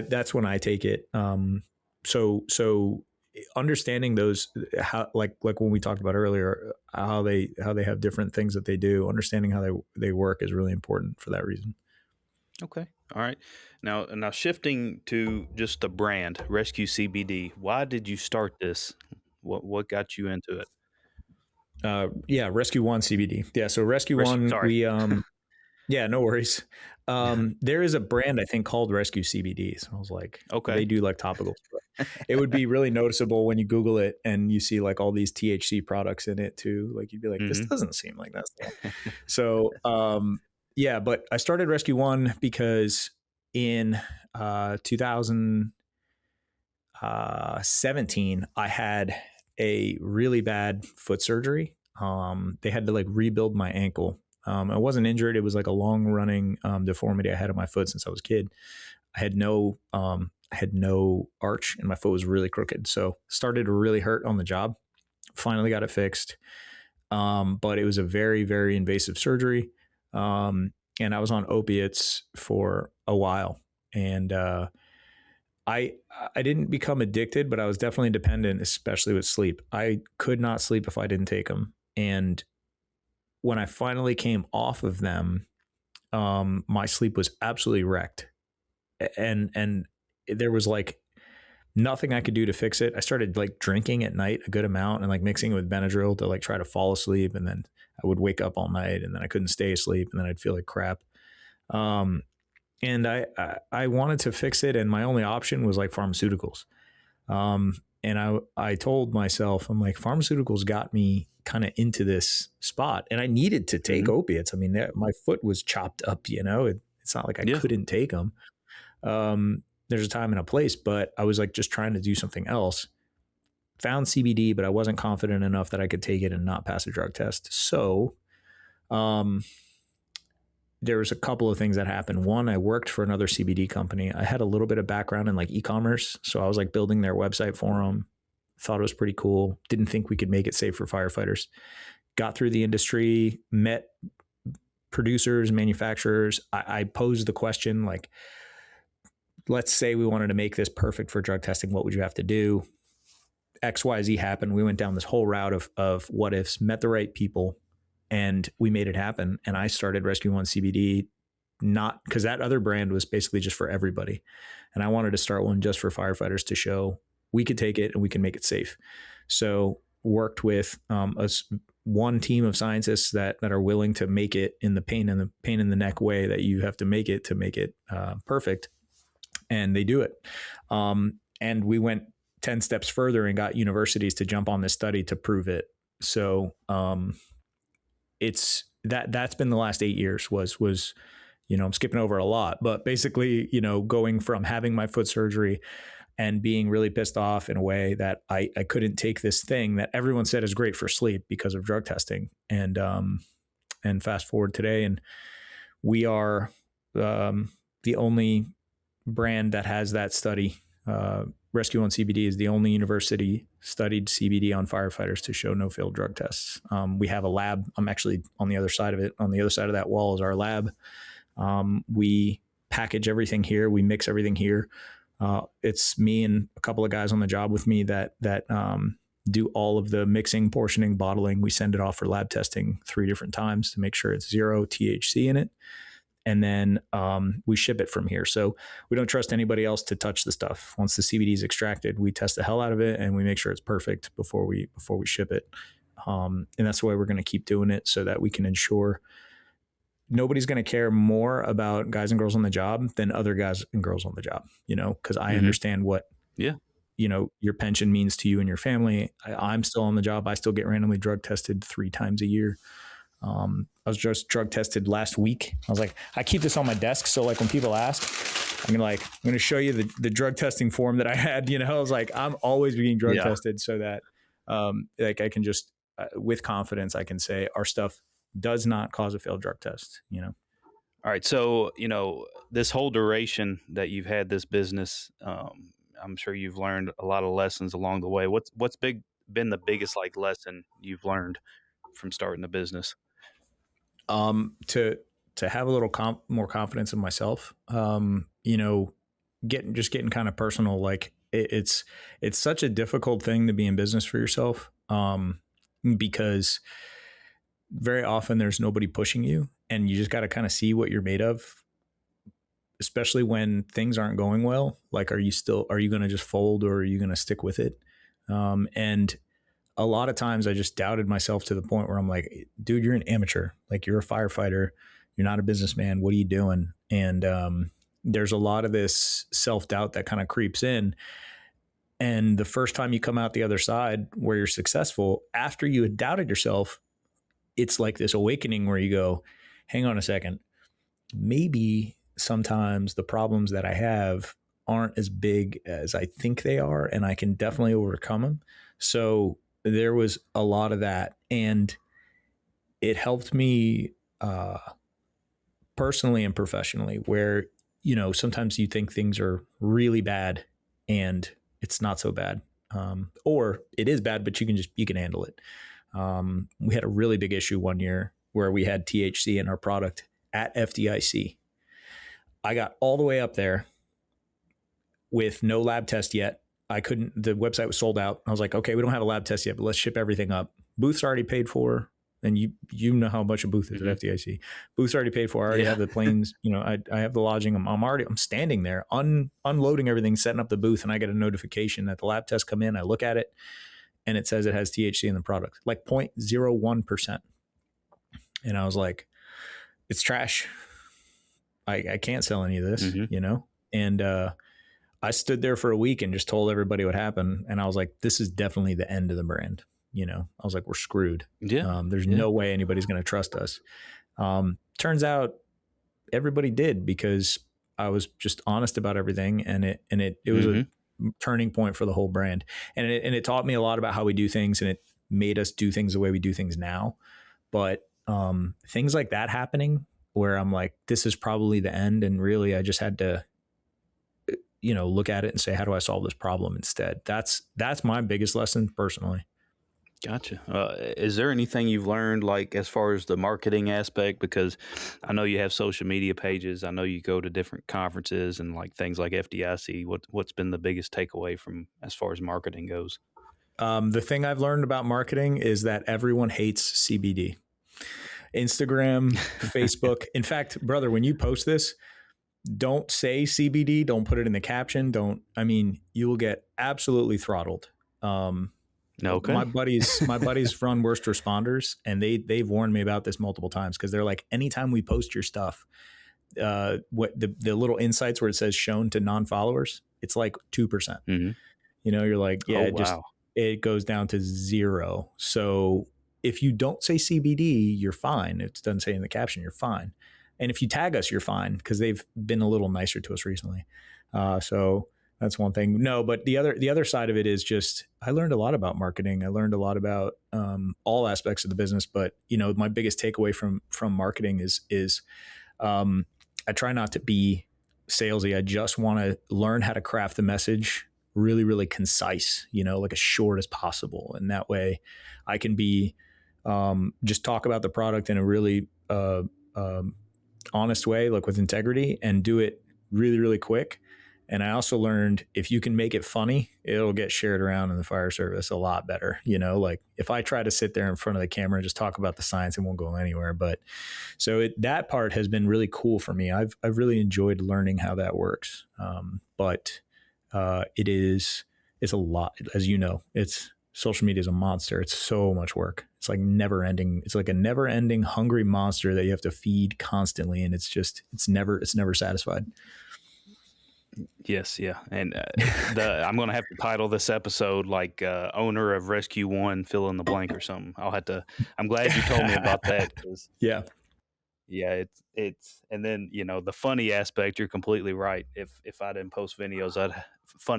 That's when I take it. So understanding those, how like when we talked about earlier, how they have different things that they do, understanding how they work is really important for that reason. Okay. All right. Now shifting to just the brand, Rescue1CBD. Why did you start this? What got you into it? Rescue1CBD. Yeah. So Rescue1, sorry. yeah, no worries. There is a brand I think called Rescue1CBD. So I was like, okay, they do like topicals. It would be really noticeable when you Google it and you see like all these THC products in it too. Like you'd be like, this doesn't seem like that stuff. So, yeah, but I started Rescue1 because in 2017, I had a really bad foot surgery. They had to like rebuild my ankle. I wasn't injured. It was like a long running deformity I had in my foot since I was a kid. I had no arch and my foot was really crooked. So started to really hurt on the job. Finally got it fixed. But it was a very, very invasive surgery. And I was on opiates for a while. And I didn't become addicted, but I was definitely dependent, especially with sleep. I could not sleep if I didn't take them. And when I finally came off of them, my sleep was absolutely wrecked. And there was like nothing I could do to fix it. I started like drinking at night a good amount and like mixing it with Benadryl to like try to fall asleep. And then I would wake up all night and then I couldn't stay asleep and then I'd feel like crap. And I wanted to fix it. And my only option was like pharmaceuticals. And I told myself, I'm like, pharmaceuticals got me kind of into this spot and I needed to take opiates. I mean, my foot was chopped up, it's not like I couldn't take them. There's a time and a place, but I was like just trying to do something else. Found CBD, but I wasn't confident enough that I could take it and not pass a drug test. So, there was a couple of things that happened. One, I worked for another CBD company. I had a little bit of background in like e-commerce. So I was like building their website for them. Thought it was pretty cool. Didn't think we could make it safe for firefighters. Got through the industry, met producers, manufacturers. I posed the question, like, let's say we wanted to make this perfect for drug testing. What would you have to do? XYZ happened. We went down this whole route of what ifs, met the right people, and we made it happen. And I started Rescue1CBD, not because that other brand was basically just for everybody. And I wanted to start one just for firefighters to show we could take it and we can make it safe. So worked with one team of scientists that are willing to make it in the pain in the neck way that you have to make it perfect. And they do it. And we went 10 steps further and got universities to jump on this study to prove it. So that's been the last 8 years was, I'm skipping over a lot, but basically, going from having my foot surgery and being really pissed off in a way that I couldn't take this thing that everyone said is great for sleep because of drug testing. And fast forward today, and we are the only brand that has that study. Rescue1CBD is the only university studied CBD on firefighters to show no failed drug tests. We have a lab. I'm actually on the other side of it. On the other side of that wall is our lab. We package everything here. We mix everything here. It's me and a couple of guys on the job with me that do all of the mixing, portioning, bottling. We send it off for lab testing 3 different times to make sure it's 0 THC in it. And then we ship it from here. So we don't trust anybody else to touch the stuff. Once the CBD is extracted, we test the hell out of it and we make sure it's perfect before we ship it. And that's the way we're going to keep doing it, so that we can ensure nobody's going to care more about guys and girls on the job than other guys and girls on the job, because I understand what, your pension means to you and your family. I'm still on the job. I still get randomly drug tested 3 times a year. I was just drug tested last week. I was like, I keep this on my desk. So like when people ask, I'm going to show you the drug testing form that I had, I was like, I'm always being drug tested so that, like I can just, with confidence, I can say our stuff does not cause a failed drug test, All right. So, this whole duration that you've had this business, I'm sure you've learned a lot of lessons along the way. What's been the biggest like lesson you've learned from starting the business? To have a little more confidence in myself, getting kind of personal. Like it's such a difficult thing to be in business for yourself. Because very often there's nobody pushing you and you just got to kind of see what you're made of, especially when things aren't going well. Like, are you going to just fold or are you going to stick with it? And a lot of times I just doubted myself to the point where I'm like, dude, you're an amateur. Like, you're a firefighter. You're not a businessman. What are you doing? And there's a lot of this self-doubt that kind of creeps in. And the first time you come out the other side where you're successful, after you had doubted yourself, it's like this awakening where you go, hang on a second, maybe sometimes the problems that I have aren't as big as I think they are, and I can definitely overcome them. So there was a lot of that, and it helped me personally and professionally, where sometimes you think things are really bad and it's not so bad, or it is bad but you can handle it. We had a really big issue one year where we had THC in our product at FDIC. I got all the way up there with no lab test yet. The website was sold out. I was like, okay, we don't have a lab test yet, but let's ship everything up. Booth's already paid for. And you know how much a booth is at FDIC. Booth's already paid for. I already have the planes. I have the lodging. I'm standing there, unloading everything, setting up the booth, and I get a notification that the lab tests come in. I look at it, and it says it has THC in the product, like 0.01%. And I was like, it's trash. I can't sell any of this, And I stood there for a week and just told everybody what happened. And I was like, this is definitely the end of the brand. I was like, we're screwed. There's no way anybody's going to trust us. Turns out everybody did, because I was just honest about everything. And it was a turning point for the whole brand. And it taught me a lot about how we do things, and it made us do things the way we do things now. But things like that happening where I'm like, this is probably the end. And really, I just had to, look at it and say, how do I solve this problem instead? That's my biggest lesson personally. Gotcha. Is there anything you've learned, like as far as the marketing aspect? Because I know you have social media pages. I know you go to different conferences and like things like FDIC. What's been the biggest takeaway from as far as marketing goes? The thing I've learned about marketing is that everyone hates CBD. Instagram, Facebook. In fact, brother, when you post this, don't say CBD. Don't put it in the caption. You will get absolutely throttled. Okay. My buddies run worst responders, and they've warned me about this multiple times, because they're like, anytime we post your stuff, what the little insights where it says shown to non-followers, it's like 2%. You're like, yeah, it goes down to 0. So if you don't say CBD, you're fine. It doesn't say in the caption, you're fine. And if you tag us, you're fine, because they've been a little nicer to us recently. So that's one thing. No, but the other side of it is just, I learned a lot about marketing. I learned a lot about all aspects of the business. But my biggest takeaway from marketing is I try not to be salesy. I just want to learn how to craft the message really, really concise. Like as short as possible, and that way I can be just talk about the product in a really honest way, like with integrity, and do it really, really quick. And I also learned, if you can make it funny, it'll get shared around in the fire service a lot better. Like if I try to sit there in front of the camera and just talk about the science, it won't go anywhere. But so that part has been really cool for me. I've really enjoyed learning how that works. But it's a lot, as you know. Social media is a monster. It's so much work. It's like never ending. It's like a never ending hungry monster that you have to feed constantly, and it's never satisfied. Yes, yeah, and I'm going to have to title this episode like owner of Rescue One, fill in the blank or something. I'll have to. I'm glad you told me about that. Yeah, it's, and then the funny aspect. You're completely right. If I didn't post funny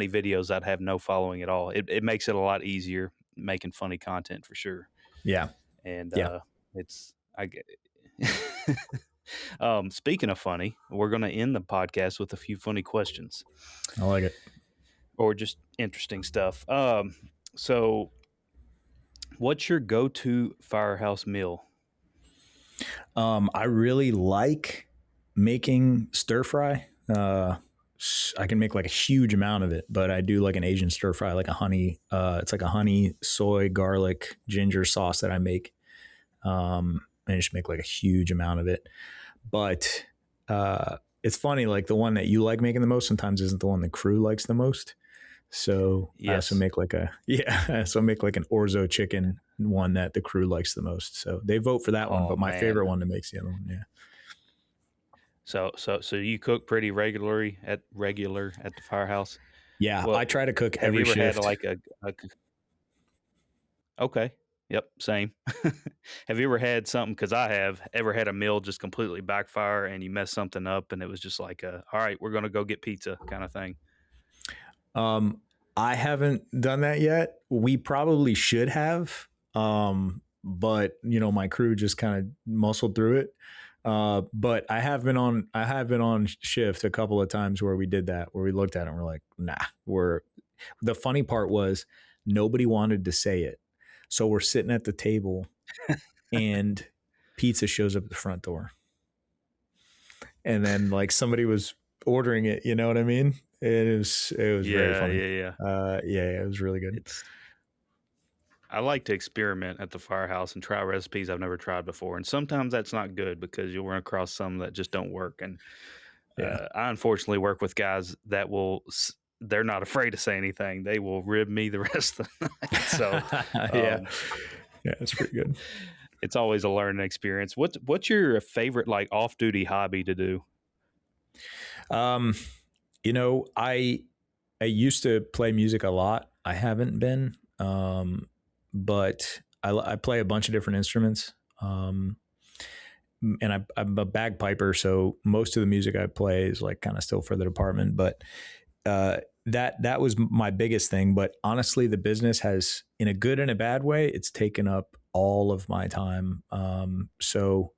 videos, I'd have no following at all. It makes it a lot easier making funny content for sure. Yeah, and I get. Speaking of funny, we're going to end the podcast with a few funny questions. I like it. Or just interesting stuff. So what's your go-to firehouse meal? I really like making stir fry. I can make like a huge amount of it, but I do like an Asian stir fry, like a honey. It's like a honey, soy, garlic, ginger sauce that I make. I just make like a huge amount of it. But it's funny, like the one that you like making the most sometimes isn't the one the crew likes the most. So yes. I also make like an orzo chicken one that the crew likes the most. So they vote for that one, but my favorite one to make is the other one. Yeah. So you cook pretty regular at the firehouse? Yeah, well, I try to cook every shift. Have you ever had like a okay. Yep, same. Have you ever had something? Because I have ever had a meal just completely backfire, and you mess something up, and it was just like, all right, we're gonna go get pizza kind of thing. Um, I haven't done that yet. We probably should have. But my crew just kind of muscled through it. But I have been on shift a couple of times where we did that, where we looked at it and we're like, nah, the funny part was nobody wanted to say it. So we're sitting at the table and pizza shows up at the front door. And then like somebody was ordering it, you know what I mean? It was very funny. It was really good. I like to experiment at the firehouse and try recipes I've never tried before. And sometimes that's not good because you'll run across some that just don't work. And I unfortunately work with guys that they're not afraid to say anything. They will rib me the rest of the night. So yeah, it's pretty good. It's always a learning experience. What's your favorite like off-duty hobby to do? I used to play music a lot. I haven't been, but I play a bunch of different instruments. And I'm a bagpiper, so most of the music I play is like kind of still for the department. But that was my biggest thing. But honestly, the business has, in a good and a bad way, it's taken up all of my time. So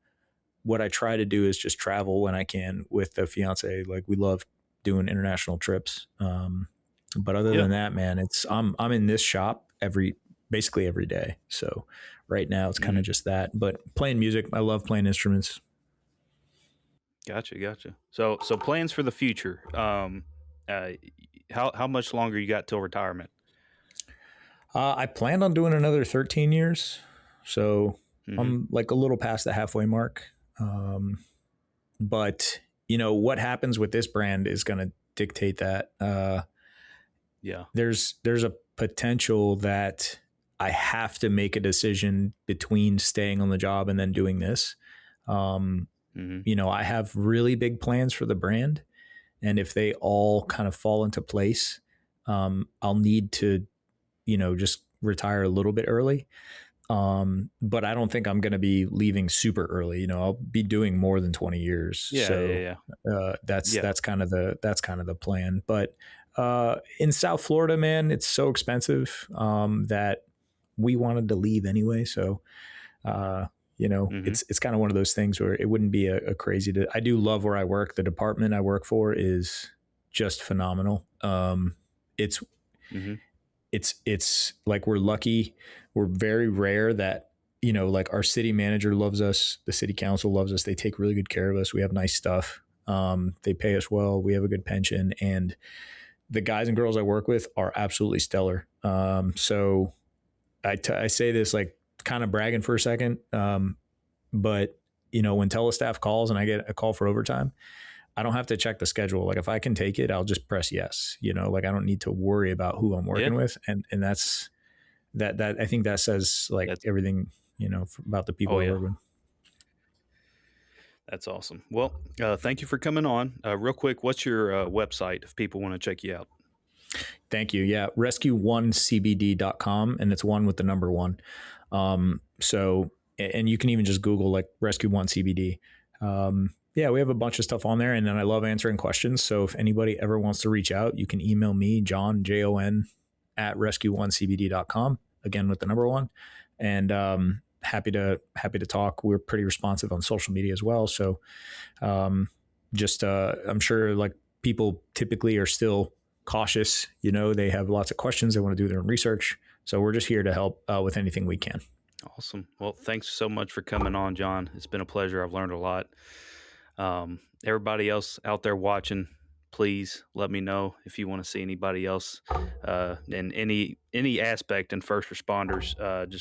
what I try to do is just travel when I can with the fiance. Like we love doing international trips. But other than that, man, I'm in this shop basically every day. So right now it's kind of just that, but playing music, I love playing instruments. Gotcha. So plans for the future. How much longer you got till retirement? I planned on doing another 13 years. So I'm like a little past the halfway mark. But what happens with this brand is going to dictate that. There's a potential that I have to make a decision between staying on the job and then doing this. I have really big plans for the brand, and if they all kind of fall into place, I'll need to, just retire a little bit early. But I don't think I'm going to be leaving super early. I'll be doing more than 20 years. That's kind of the plan. But in South Florida, man, it's so expensive that we wanted to leave anyway. So, it's kind of one of those things where it wouldn't be a crazy. I do love where I work. The department I work for is just phenomenal. It's like we're lucky. We're very rare that, like our city manager loves us. The city council loves us. They take really good care of us. We have nice stuff. They pay us well. We have a good pension, and the guys and girls I work with are absolutely stellar. So I say this like kind of bragging for a second. But when Telestaff calls and I get a call for overtime, I don't have to check the schedule. Like if I can take it, I'll just press yes, like I don't need to worry about who I'm working with. And that's that I think that says like everything, about the people I work with. That's awesome. Well, thank you for coming on. Real quick, what's your website if people want to check you out? Thank you. Yeah. Rescue1CBD.com. And it's one with the number one. So, and you can even just Google like Rescue1CBD. We have a bunch of stuff on there, and then I love answering questions. So if anybody ever wants to reach out, you can email me, John, Jon, at rescue1cbd.com, again, with the number one. And, happy to talk. We're pretty responsive on social media as well. So, I'm sure like people typically are still cautious, they have lots of questions. They want to do their own research. So we're just here to help with anything we can. Awesome. Well, thanks so much for coming on, John. It's been a pleasure. I've learned a lot. Everybody else out there watching, please let me know if you want to see anybody else in any aspect in first responders.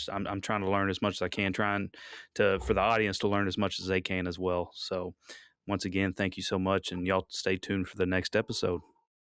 I'm trying to learn as much as I can, for the audience to learn as much as they can as well. So once again, thank you so much, and y'all stay tuned for the next episode.